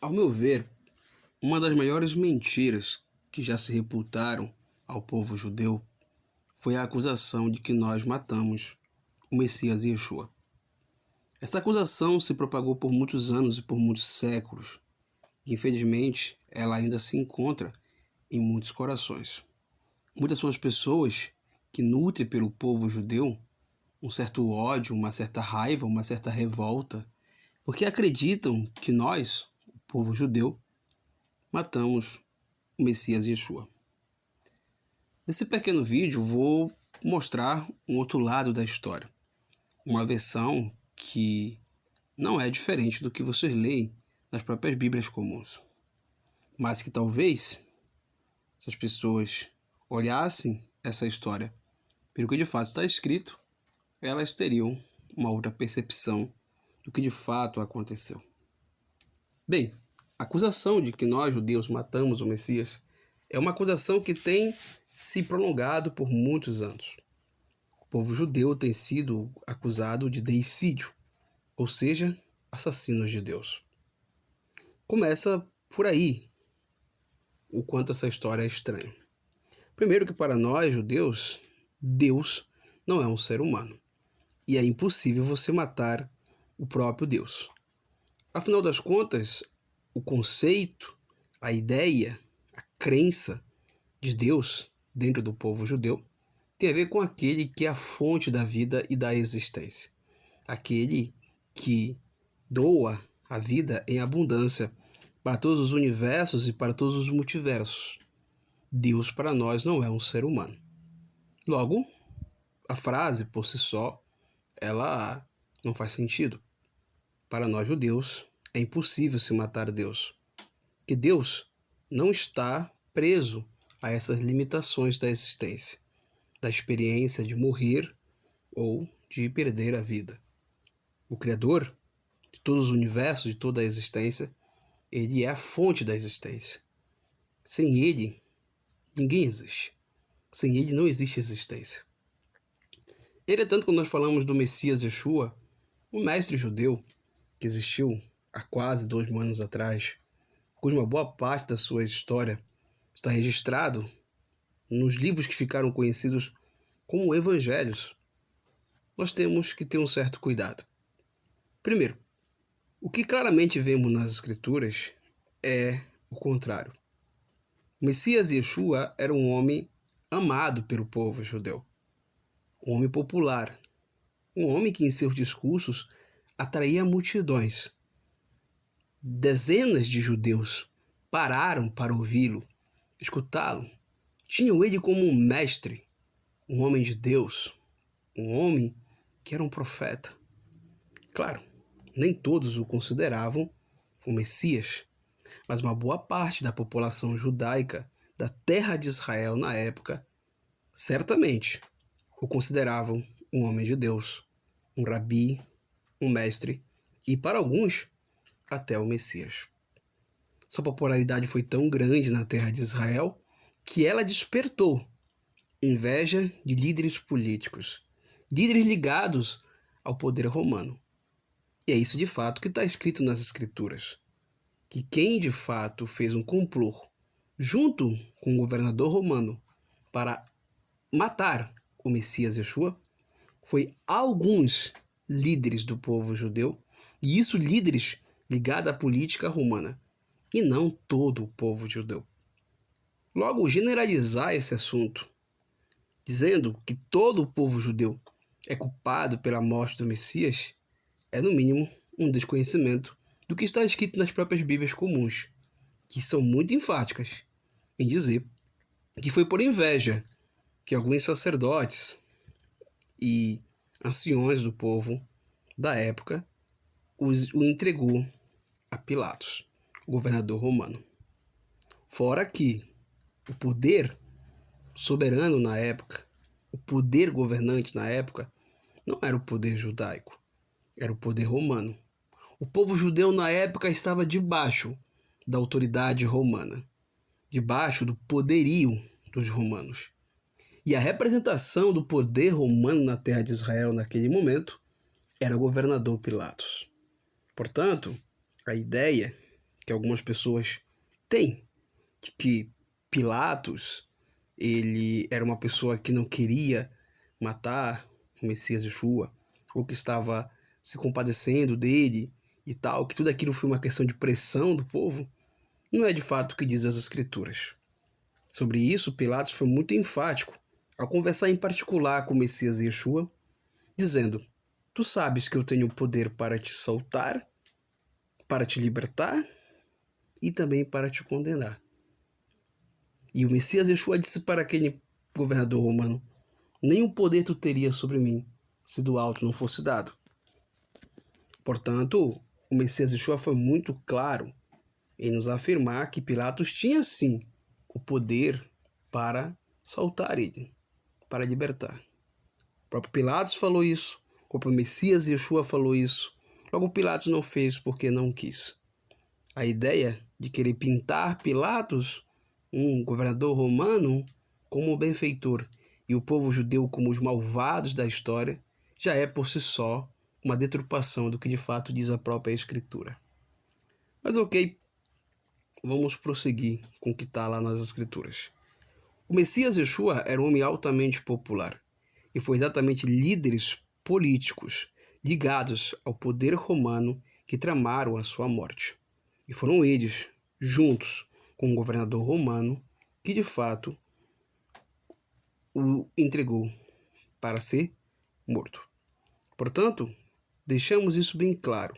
Ao meu ver, uma das maiores mentiras que já se reputaram ao povo judeu foi a acusação de que nós matamos o Messias Yeshua. Essa acusação se propagou por muitos anos e por muitos séculos. Infelizmente, ela ainda se encontra em muitos corações. Muitas são as pessoas que nutrem pelo povo judeu um certo ódio, uma certa raiva, uma certa revolta, porque acreditam que nós, o povo judeu, matamos o Messias Yeshua. Nesse pequeno vídeo vou mostrar um outro lado da história, uma versão que não é diferente do que vocês leem nas próprias Bíblias comuns, mas que talvez, se as pessoas olhassem essa história pelo que de fato está escrito, elas teriam uma outra percepção do que de fato aconteceu. Bem, a acusação de que nós, judeus, matamos o Messias é uma acusação que tem se prolongado por muitos anos. O povo judeu tem sido acusado de deicídio, ou seja, assassinos de Deus. Começa por aí o quanto essa história é estranha. Primeiro que para nós, judeus, Deus não é um ser humano. E é impossível você matar o próprio Deus. Afinal das contas, o conceito, a ideia, a crença de Deus dentro do povo judeu tem a ver com aquele que é a fonte da vida e da existência. Aquele que doa a vida em abundância para todos os universos e para todos os multiversos. Deus para nós não é um ser humano. Logo, a frase por si só, ela não faz sentido. Para nós judeus, é impossível se matar Deus. Que Deus não está preso a essas limitações da existência, da experiência de morrer ou de perder a vida. O Criador de todos os universos, de toda a existência, ele é a fonte da existência. Sem ele, ninguém existe. Sem ele não existe existência. Entretanto, quando nós falamos do Messias Yeshua, um mestre judeu que existiu há quase 2000 anos atrás, cuja boa parte da sua história está registrado nos livros que ficaram conhecidos como evangelhos, nós temos que ter um certo cuidado. Primeiro, o que claramente vemos nas escrituras é o contrário. O Messias Yeshua era um homem amado pelo povo judeu, um homem popular, um homem que em seus discursos atraía multidões. Dezenas de judeus pararam para ouvi-lo, escutá-lo. Tinham ele como um mestre, um homem de Deus, um homem que era um profeta. Claro, nem todos o consideravam o Messias, mas uma boa parte da população judaica da terra de Israel na época certamente o consideravam um homem de Deus, um rabi, um mestre e, para alguns, até o Messias. Sua popularidade foi tão grande na terra de Israel que ela despertou inveja de líderes políticos, líderes ligados ao poder romano. E é isso de fato que está escrito nas Escrituras, que quem de fato fez um complô junto com o governador romano para matar o Messias Yeshua foi alguns líderes do povo judeu, e isso líderes ligados à política romana, e não todo o povo judeu. Logo, generalizar esse assunto, dizendo que todo o povo judeu é culpado pela morte do Messias, é no mínimo um desconhecimento do que está escrito nas próprias Bíblias comuns, que são muito enfáticas em dizer que foi por inveja que alguns sacerdotes e anciões do povo da época o entregou a Pilatos, o governador romano. Fora que o poder soberano na época, o poder governante na época, não era o poder judaico, era o poder romano. O povo judeu na época estava debaixo da autoridade romana, debaixo do poderio dos romanos. E a representação do poder romano na terra de Israel naquele momento era o governador Pilatos. Portanto, a ideia que algumas pessoas têm, que Pilatos, ele era uma pessoa que não queria matar o Messias Yeshua, ou que estava se compadecendo dele e tal, que tudo aquilo foi uma questão de pressão do povo, não é de fato o que diz as Escrituras. Sobre isso, Pilatos foi muito enfático ao conversar em particular com o Messias Yeshua, dizendo: Tu sabes que eu tenho poder para te soltar, para te libertar e também para te condenar. E o Messias Yeshua disse para aquele governador romano: Nenhum poder tu teria sobre mim, se do alto não fosse dado. Portanto, o Messias Yeshua foi muito claro em nos afirmar que Pilatos tinha sim o poder para soltar ele, para libertar. O próprio Pilatos falou isso, o próprio Messias Yeshua falou isso. Logo, Pilatos não fez porque não quis. A ideia de querer pintar Pilatos, um governador romano, como um benfeitor e o povo judeu como os malvados da história, já é por si só uma deturpação do que de fato diz a própria Escritura. Mas ok, vamos prosseguir com o que está lá nas Escrituras. O Messias Yeshua era um homem altamente popular e foi exatamente líderes políticos ligados ao poder romano que tramaram a sua morte. E foram eles, juntos com o governador romano, que de fato o entregou para ser morto. Portanto, deixamos isso bem claro,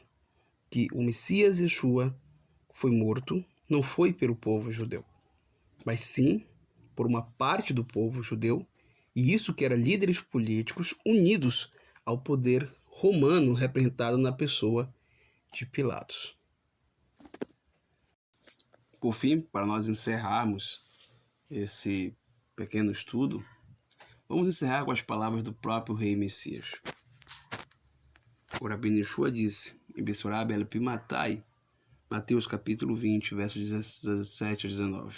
que o Messias Yeshua foi morto não foi pelo povo judeu, mas sim por uma parte do povo judeu, e isso que era líderes políticos unidos ao poder romano representado na pessoa de Pilatos. Por fim, para nós encerrarmos esse pequeno estudo, vamos encerrar com as palavras do próprio rei Messias. O Rabino Yeshua disse, em Bessorab el-Pimatai, Mateus capítulo 20, versos 17 a 19.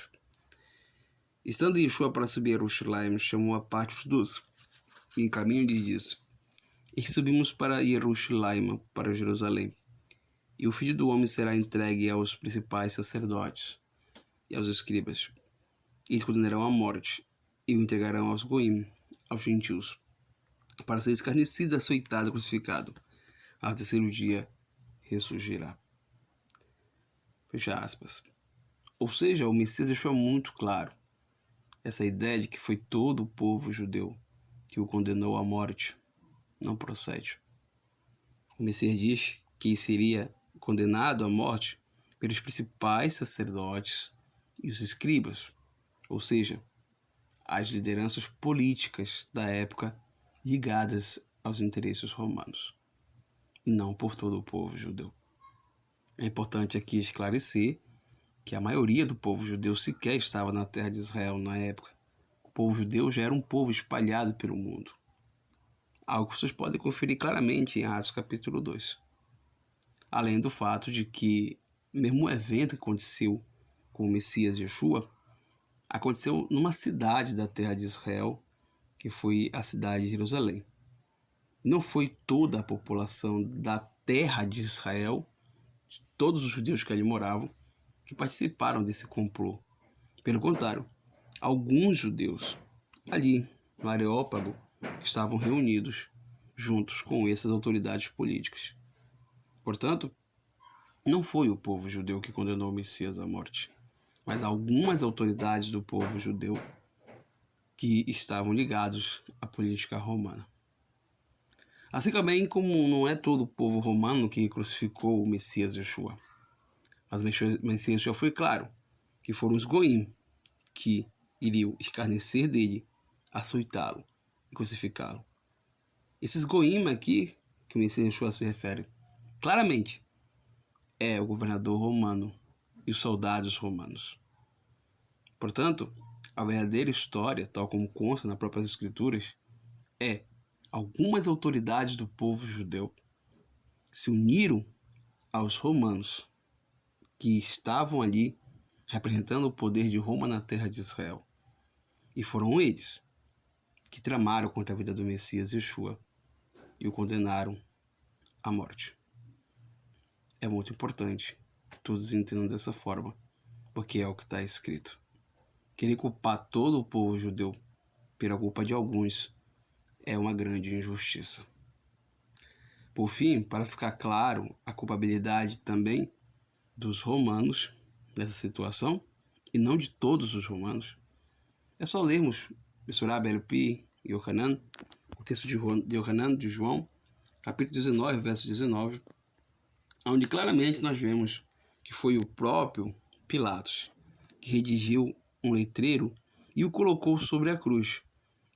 Estando Yeshua para subir a Jerusalém, chamou à parte os 12, e em caminho lhes disse, E subimos para Jerusalém, para Jerusalém, e o Filho do Homem será entregue aos principais sacerdotes e aos escribas, e eles condenarão à morte, e o entregarão aos goim, aos gentios, para ser escarnecido, açoitado, crucificado. Ao terceiro dia ressurgirá. Fecha aspas. Ou seja, o Messias deixou muito claro essa ideia de que foi todo o povo judeu que o condenou à morte não procede. O Messias diz que seria condenado à morte pelos principais sacerdotes e os escribas, ou seja, as lideranças políticas da época ligadas aos interesses romanos, e não por todo o povo judeu. É importante aqui esclarecer que a maioria do povo judeu sequer estava na terra de Israel na época. O povo judeu já era um povo espalhado pelo mundo. Algo que vocês podem conferir claramente em Atos capítulo 2. Além do fato de que, mesmo o evento que aconteceu com o Messias Yeshua, aconteceu numa cidade da terra de Israel, que foi a cidade de Jerusalém. Não foi toda a população da terra de Israel, todos os judeus que ali moravam, que participaram desse complô. Pelo contrário, alguns judeus ali no Areópago estavam reunidos juntos com essas autoridades políticas. Portanto, não foi o povo judeu que condenou o Messias à morte, mas algumas autoridades do povo judeu que estavam ligados à política romana. Assim também como não é todo o povo romano que crucificou o Messias Yeshua. Mas o Messias Yeshua foi claro que foram os goim que iriam escarnecer dele, açoitá-lo e crucificá-lo. Esses goim aqui, que o Messias Yeshua se refere, claramente é o governador romano e os soldados romanos. Portanto, a verdadeira história, tal como consta nas próprias Escrituras, é algumas autoridades do povo judeu se uniram aos romanos que estavam ali representando o poder de Roma na terra de Israel. E foram eles que tramaram contra a vida do Messias Yeshua e o condenaram à morte. É muito importante todos entendam dessa forma, porque é o que está escrito. Querer culpar todo o povo judeu pela culpa de alguns é uma grande injustiça. Por fim, para ficar claro a culpabilidade também dos romanos nessa situação, e não de todos os romanos, é só lermos Mesorá Berupi e Yohanan, o texto de Yohanan, de João, capítulo 19, verso 19, onde claramente nós vemos que foi o próprio Pilatos que redigiu um letreiro e o colocou sobre a cruz,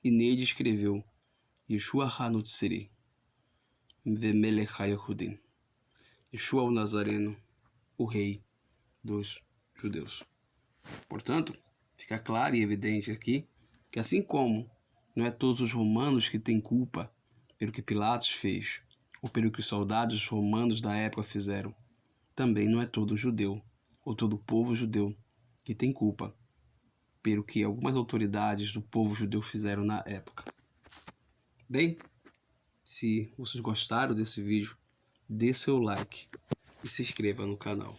e nele escreveu Yeshua HaNotzeri, Vemelech HaYehudim, Yeshua o Nazareno, o rei dos judeus. Portanto, fica claro e evidente aqui que assim como não é todos os romanos que têm culpa pelo que Pilatos fez, ou pelo que os soldados romanos da época fizeram, também não é todo judeu, ou todo povo judeu, que tem culpa pelo que algumas autoridades do povo judeu fizeram na época. Bem, se vocês gostaram desse vídeo, dê seu like e se inscreva no canal.